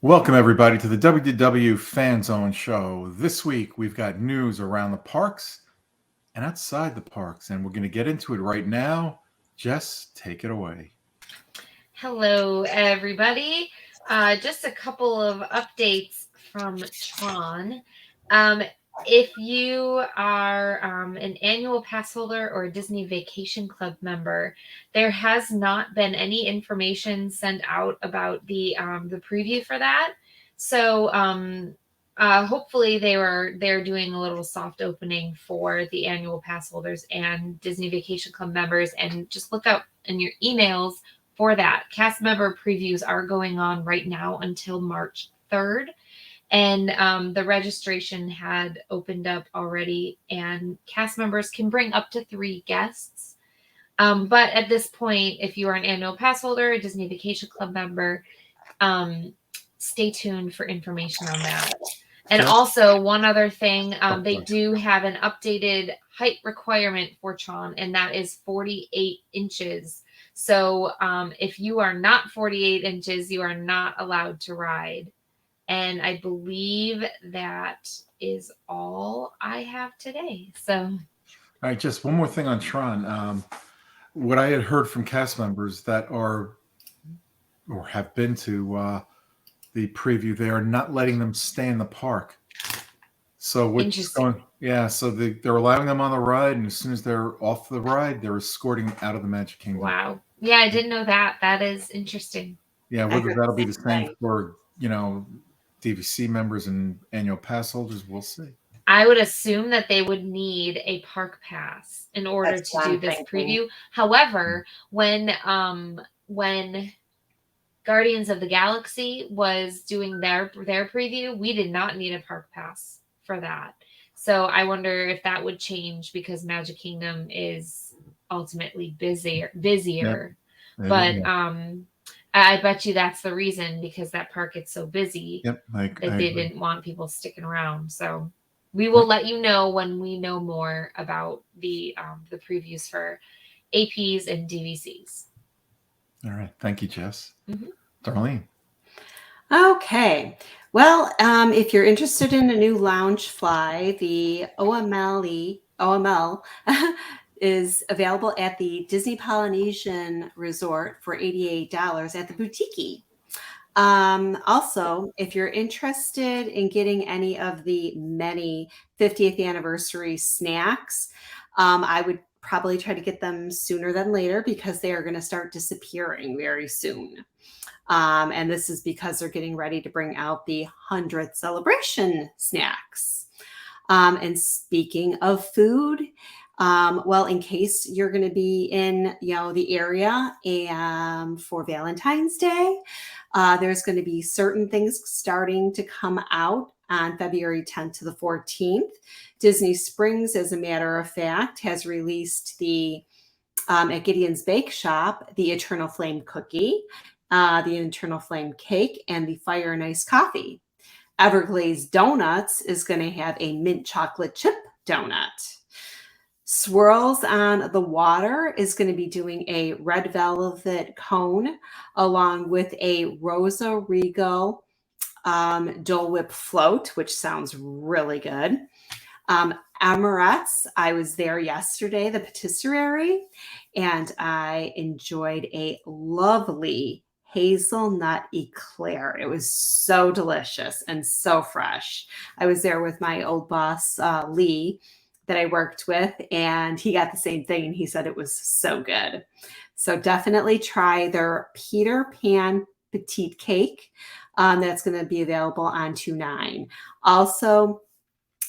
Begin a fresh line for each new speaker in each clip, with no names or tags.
Welcome, everybody, to the WDW Fan Zone Show. This week, we've got news around the parks and outside the parks, and we're going to get into it right now. Jess, take it away.
Hello, everybody. Just a couple of updates from Tron. Um, if you are an annual pass holder or a Disney Vacation Club member, there has not been any information sent out about the preview for that. So hopefully they're doing a little soft opening for the annual pass holders and Disney Vacation Club members, and just look out in your emails for that. Cast member previews are going on right now until March 3rd. And the registration had opened up already, and cast members can bring up to 3 guests. But at this point, if you are an annual pass holder, a Disney Vacation Club member, stay tuned for information on that. And also, one other thing, they do have an updated height requirement for Tron, and that is 48 inches. So if you are not 48 inches, you are not allowed to ride. And I believe that is all I have today. So,
all right, just one more thing on Tron. What I had heard from cast members that are or have been to the preview, they are not letting them stay in the park. So what's going? Yeah, so they're allowing them on the ride, and as soon as they're off the ride, they're escorting them out of the Magic Kingdom.
Wow. Yeah, I didn't know that. That is interesting.
Yeah, whether that'll be the same for DVC members and annual pass holders, we'll see.
I would assume that they would need a park pass in order to do this preview. However, when Guardians of the Galaxy was doing their preview, we did not need a park pass for that. So I wonder if that would change because Magic Kingdom is ultimately busier. Yep. But I bet you that's the reason, because that park gets so busy that they didn't want people sticking around. So we will let you know when we know more about the previews for APs and DVCs.
All right. Thank you, Jess.
Mm-hmm.
Darlene.
Okay. Well, if you're interested in a new lounge fly, the OML is available at the Disney Polynesian Resort for $88 at the Boutique. Also, if you're interested in getting any of the many 50th anniversary snacks, I would probably try to get them sooner than later, because they are going to start disappearing very soon. And this is because they're getting ready to bring out the 100th celebration snacks. And speaking of food, well, in case you're going to be in, the area and for Valentine's Day, there's going to be certain things starting to come out on February 10th to the 14th. Disney Springs, as a matter of fact, has released the at Gideon's Bake Shop, the Eternal Flame cookie, the Eternal Flame cake, and the Fire and Ice coffee. Everglazed Donuts is going to have a mint chocolate chip donut. Swirls on the Water is going to be doing a red velvet cone along with a Rosa Regal Dole Whip float, which sounds really good. Amorette's, I was there yesterday, the patisserie, and I enjoyed a lovely hazelnut eclair. It was so delicious and so fresh. I was there with my old boss, Lee, that I worked with, and he got the same thing, and he said it was so good. So definitely try their Peter Pan Petite Cake. That's going to be available on 2/9. Also,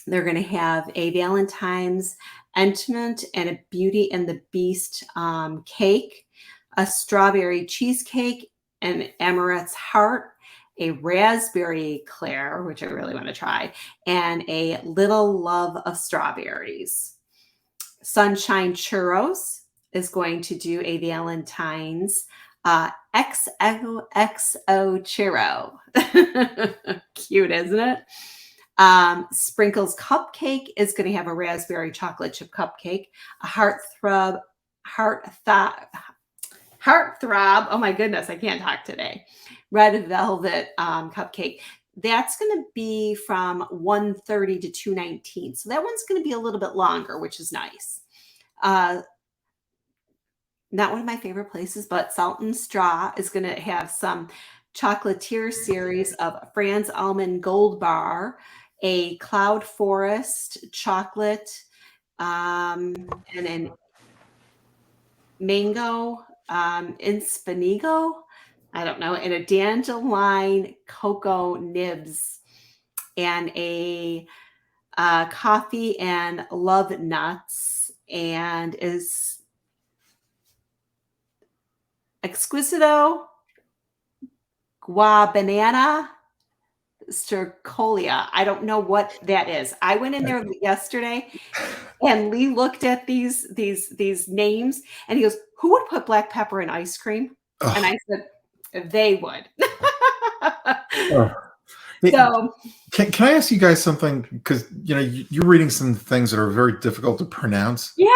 they're going to have a Valentine's Enchantment and a Beauty and the Beast cake, a strawberry cheesecake, an Amorette's Heart, a raspberry eclair, which I really want to try, and a Little Love of Strawberries. Sunshine Churros is going to do a Valentine's XOXO churro. Cute, isn't it? Sprinkles Cupcake is going to have a raspberry chocolate chip cupcake, a Heartthrob. Oh my goodness, I can't talk today. Red velvet cupcake. That's going to be from 1:30 to 2:19. So that one's going to be a little bit longer, which is nice. Not one of my favorite places, but Salt and Straw is going to have some chocolatier series of Franz Almond Gold Bar, a Cloud Forest chocolate, and an mango inspanigo. I don't know, and a dandelion cocoa nibs, and a coffee and love nuts, and is Exquisito Gua Banana Stercolia. I don't know what that is. I went in there yesterday and Lee looked at these names and he goes, "Who would put black pepper in ice cream?"
Oh.
And I said, "They would."
Oh.
So
can I ask you guys something? Because you're reading some things that are very difficult to pronounce.
yeah,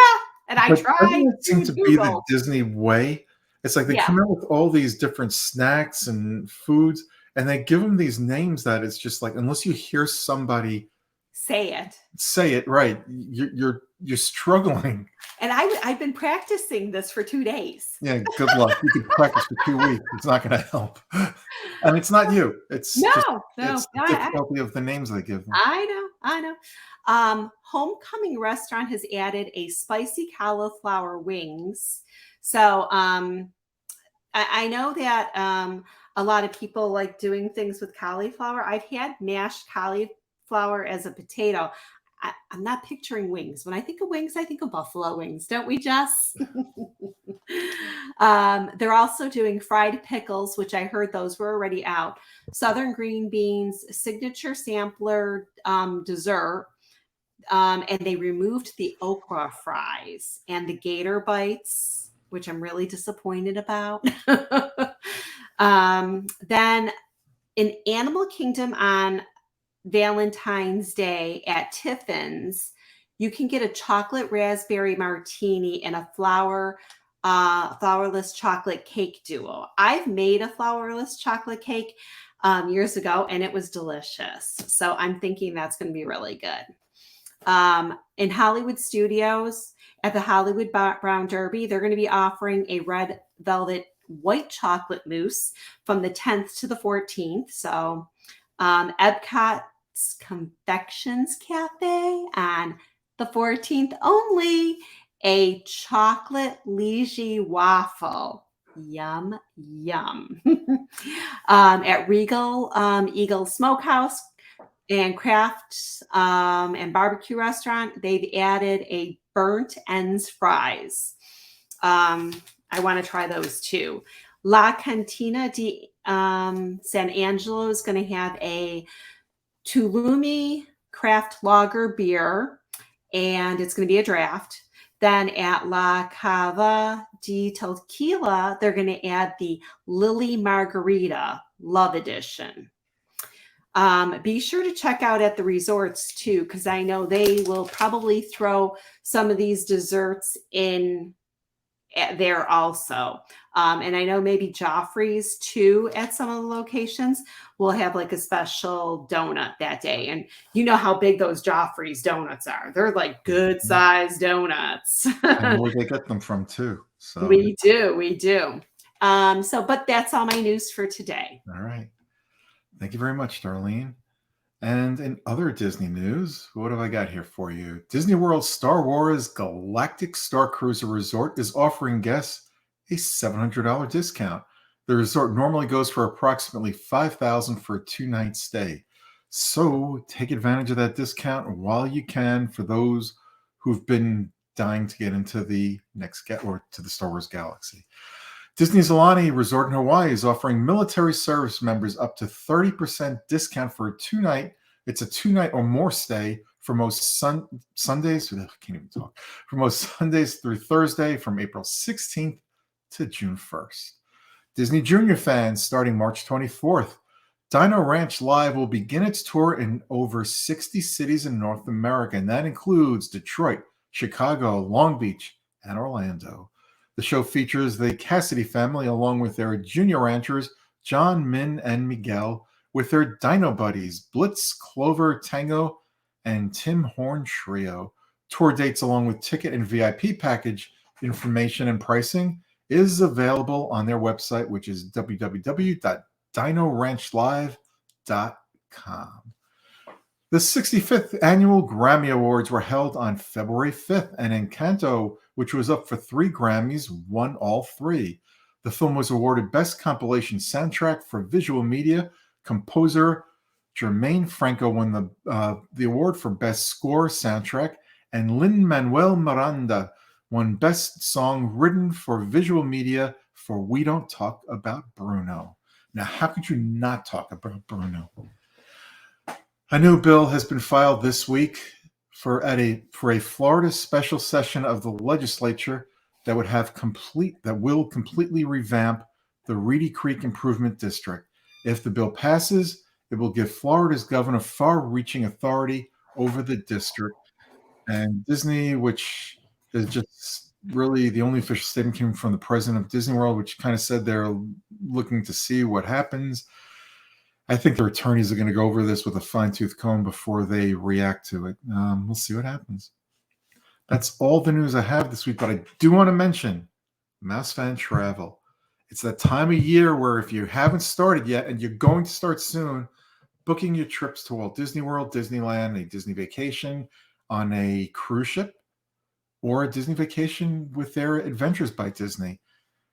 and I tried.
Doesn't it seem to be the
Google.
Disney way? It's like they come out with all these different snacks and foods, and they give them these names that it's just like, unless you hear somebody
say
it right, you're struggling.
And I've been practicing this for 2 days.
Yeah, good luck. You could practice for 2 weeks. It's not going to help. And it's not you. It's
no,
it's the difficulty of the names they give them.
I know. Homecoming Restaurant has added a spicy cauliflower wings. So I know that a lot of people like doing things with cauliflower. I've had mashed cauliflower as a potato. I'm not picturing wings. When I think of wings, I think of buffalo wings. Don't we, Jess? They're also doing fried pickles, which I heard those were already out. Southern green beans, signature sampler dessert. And they removed the okra fries and the gator bites, which I'm really disappointed about. Then in Animal Kingdom on Valentine's Day at Tiffin's, you can get a chocolate raspberry martini and a flourless chocolate cake duo. I've made a flourless chocolate cake years ago, and it was delicious. So I'm thinking that's going to be really good. In Hollywood Studios at the Hollywood Brown Derby, they're going to be offering a red velvet white chocolate mousse from the 10th to the 14th. So Epcot's Confections Cafe on the 14th only, a chocolate Liege waffle. Yum, yum. At Regal Eagle Smokehouse and Crafts and Barbecue Restaurant, they've added a burnt ends fries. I want to try those too. La Cantina di San Angelo is going to have a Tulumi craft lager beer, and it's going to be a draft. Then at La Cava de Tequila, they're going to add the Lily Margarita Love Edition. Be sure to check out at the resorts too, because I know they will probably throw some of these desserts in there also. And I know maybe Joffrey's too at some of the locations will have like a special donut that day. And you know how big those Joffrey's donuts are. They're like good sized donuts.
And where they get them from too. So
we do. But that's all my news for today.
All right. Thank you very much, Darlene. And in other Disney news, what have I got here for you? Disney World Star Wars Galactic Star Cruiser Resort is offering guests a $700 discount. The resort normally goes for approximately $5,000 for a 2-night stay. So take advantage of that discount while you can for those who've been dying to get into the to the Star Wars galaxy. Disney's Aulani Resort in Hawaii is offering military service members up to 30% discount for a 2-night. It's a 2-night or more stay for most Sundays. I can't even talk. For most Sundays through Thursday from April 16th to June 1st. Disney Junior fans, starting March 24th, Dino Ranch Live will begin its tour in over 60 cities in North America, and that includes Detroit, Chicago, Long Beach, and Orlando. The show features the Cassidy family along with their junior ranchers, John, Min, and Miguel, with their dino buddies, Blitz, Clover, Tango, and Tim Horn Trio. Tour dates along with ticket and VIP package information and pricing is available on their website, which is www.dinoranchlive.com. The 65th annual Grammy Awards were held on February 5th, and Encanto, which was up for 3 Grammys, won all 3. The film was awarded Best Compilation Soundtrack for Visual Media. Composer Jermaine Franco won the award for Best Score Soundtrack, and Lin-Manuel Miranda won Best Song Written for Visual Media for We Don't Talk About Bruno. Now, how could you not talk about Bruno? A new bill has been filed this week for a Florida special session of the legislature that will completely revamp the Reedy Creek Improvement District. If the bill passes, it will give Florida's governor far-reaching authority over the district. And Disney, which is just really the only official statement came from the president of Disney World, which kind of said they're looking to see what happens. I think their attorneys are going to go over this with a fine-tooth comb before they react to it. We'll see what happens. That's all the news I have this week, but I do want to mention Mouse Fan Travel. It's that time of year where if you haven't started yet and you're going to start soon, booking your trips to Walt Disney World, Disneyland, a Disney vacation on a cruise ship, or a Disney vacation with their Adventures by Disney.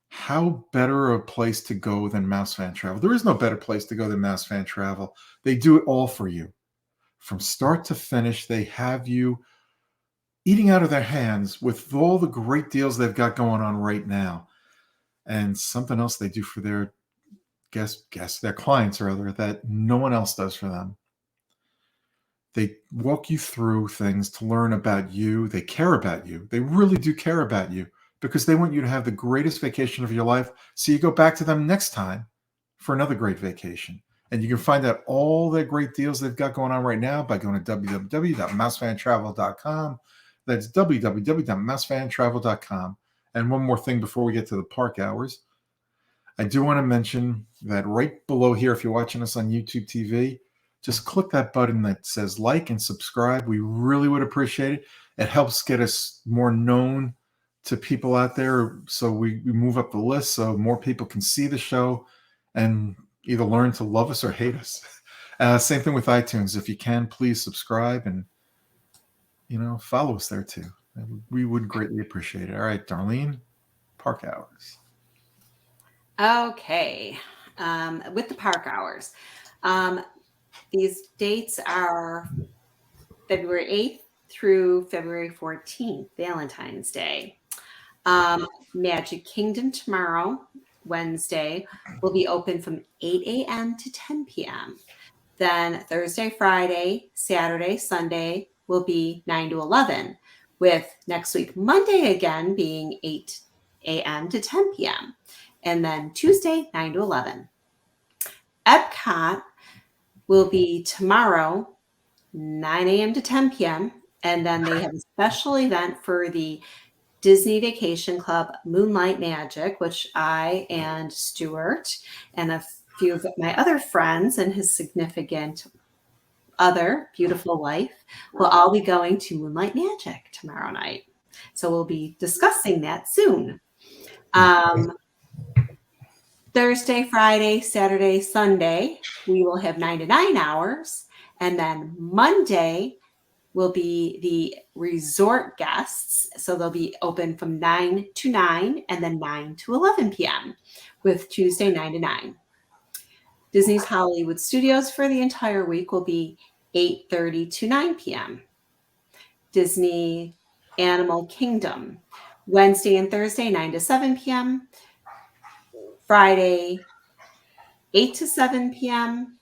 How better a place to go than Mouse Fan Travel? There is no better place to go than Mouse Fan Travel. They do it all for you. From start to finish, they have you eating out of their hands with all the great deals they've got going on right now. And something else they do for their their clients rather, that no one else does for them. They walk you through things to learn about you. They care about you. They really do care about you, because they want you to have the greatest vacation of your life, so you go back to them next time for another great vacation. And you can find out all the great deals they've got going on right now by going to www.mousefantravel.com. That's www.mousefantravel.com. And one more thing before we get to the park hours. I do want to mention that right below here, if you're watching us on YouTube TV, just click that button that says like and subscribe. We really would appreciate it. It helps get us more known to people out there, so we move up the list so more people can see the show and either learn to love us or hate us. Same thing with iTunes. If you can, please subscribe and follow us there too. We would greatly appreciate it. All right, Darlene, park hours.
Okay, with the park hours, these dates are February 8th through February 14th, Valentine's Day. Magic Kingdom tomorrow, Wednesday, will be open from 8 a.m. to 10 p.m. Then Thursday, Friday, Saturday, Sunday will be 9 to 11, with next week, Monday again being 8 a.m. to 10 p.m. And then Tuesday, 9 to 11. Epcot will be tomorrow, 9 a.m. to 10 p.m. And then they have a special event for the Disney Vacation Club Moonlight Magic, which I and Stuart and a few of my other friends and his significant other beautiful wife will all be going to Moonlight Magic tomorrow night. So we'll be discussing that soon. Thursday, Friday, Saturday, Sunday, we will have 9 to 9 hours. And then Monday will be the resort guests. So they'll be open from 9 to 9 and then 9 to 11 p.m. with Tuesday 9 to 9. Disney's Hollywood Studios for the entire week will be 8:30 to 9 p.m. Disney Animal Kingdom, Wednesday and Thursday, 9 to 7 p.m. Friday, 8 to 7 p.m.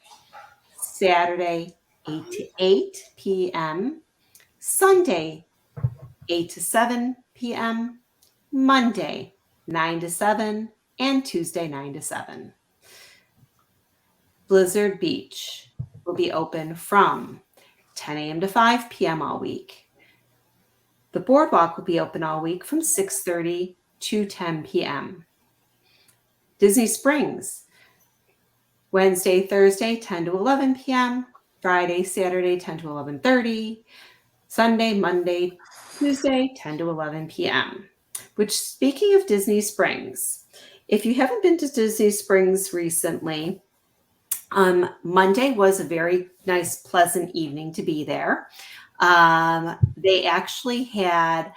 Saturday, 8 to 8 p.m. Sunday, 8 to 7 p.m. Monday, 9 to 7, and Tuesday, 9 to 7. Blizzard Beach will be open from 10 a.m. to 5 p.m. all week. The boardwalk will be open all week from 6:30 to 10 p.m. Disney Springs, Wednesday, Thursday, 10 to 11 p.m. Friday, Saturday, 10 to 11:30. Sunday, Monday, Tuesday, 10 to 11 p.m. Which, speaking of Disney Springs, if you haven't been to Disney Springs recently, Monday was a very nice, pleasant evening to be there. They actually had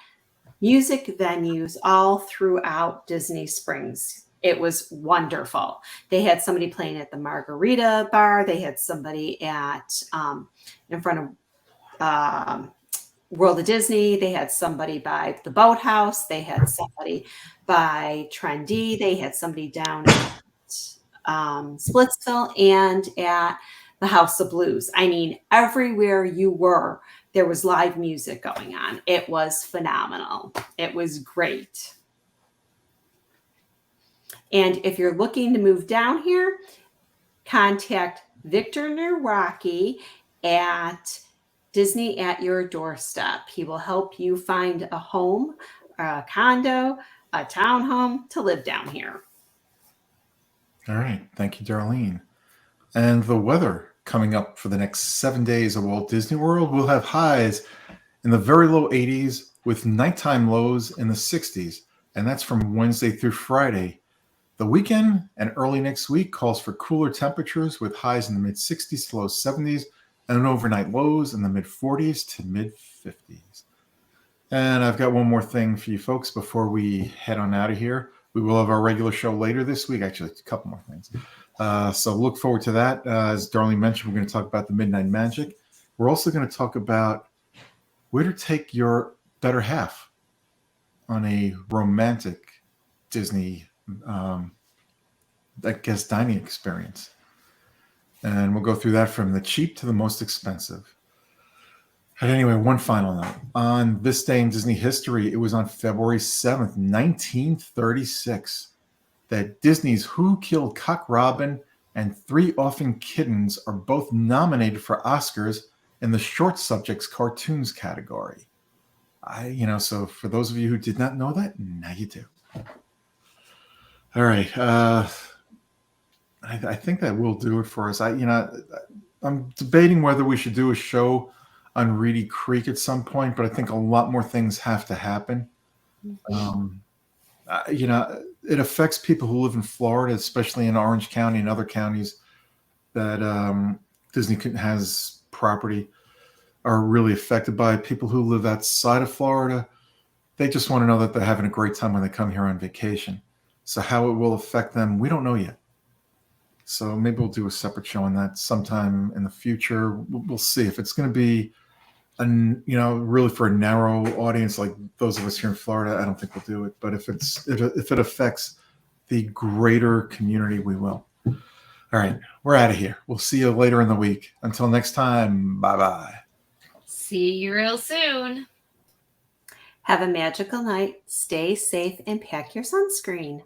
music venues all throughout Disney Springs. It was wonderful. They had somebody playing at the Margarita Bar. They had somebody at in front of World of Disney. They had somebody by the Boathouse. They had somebody by Trendy. They had somebody down at Splitsville and at the House of Blues. I mean, everywhere you were, there was live music going on. It was phenomenal. It was great. And if you're looking to move down here, contact Victor Nowrocki at Disney at Your Doorstep. He will help you find a home, a condo, a townhome to live down here.
All right. Thank you, Darlene. And the weather coming up for the next 7 days at Walt Disney World will have highs in the very low 80s with nighttime lows in the 60s. And that's from Wednesday through Friday. The weekend and early next week calls for cooler temperatures with highs in the mid 60s to low 70s and overnight lows in the mid 40s to mid 50s. And I've got one more thing for you folks before we head on out of here. We will have our regular show later this week. Actually, a couple more things. So look forward to that. As Darlene mentioned, we're going to talk about the Midnight Magic. We're also going to talk about where to take your better half on a romantic Disney, I guess, dining experience. And we'll go through that from the cheap to the most expensive. But anyway, one final note. On this day in Disney history, it was on February 7th, 1936, that Disney's Who Killed Cock Robin and Three Orphan Kittens are both nominated for Oscars in the short subjects cartoons category. So for those of you who did not know that, now you do. All right. I think that will do it for us. I'm debating whether we should do a show on Reedy Creek at some point, but I think a lot more things have to happen. It affects people who live in Florida, especially in Orange County and other counties that Disney has property, are really affected by. People who live outside of Florida, they just want to know that they're having a great time when they come here on vacation. So how it will affect them, we don't know yet. So maybe we'll do a separate show on that sometime in the future. We'll see if it's going to be, really for a narrow audience like those of us here in Florida. I don't think we'll do it. But if it affects the greater community, we will. All right, we're out of here. We'll see you later in the week. Until next time, bye-bye.
See you real soon.
Have a magical night. Stay safe and pack your sunscreen.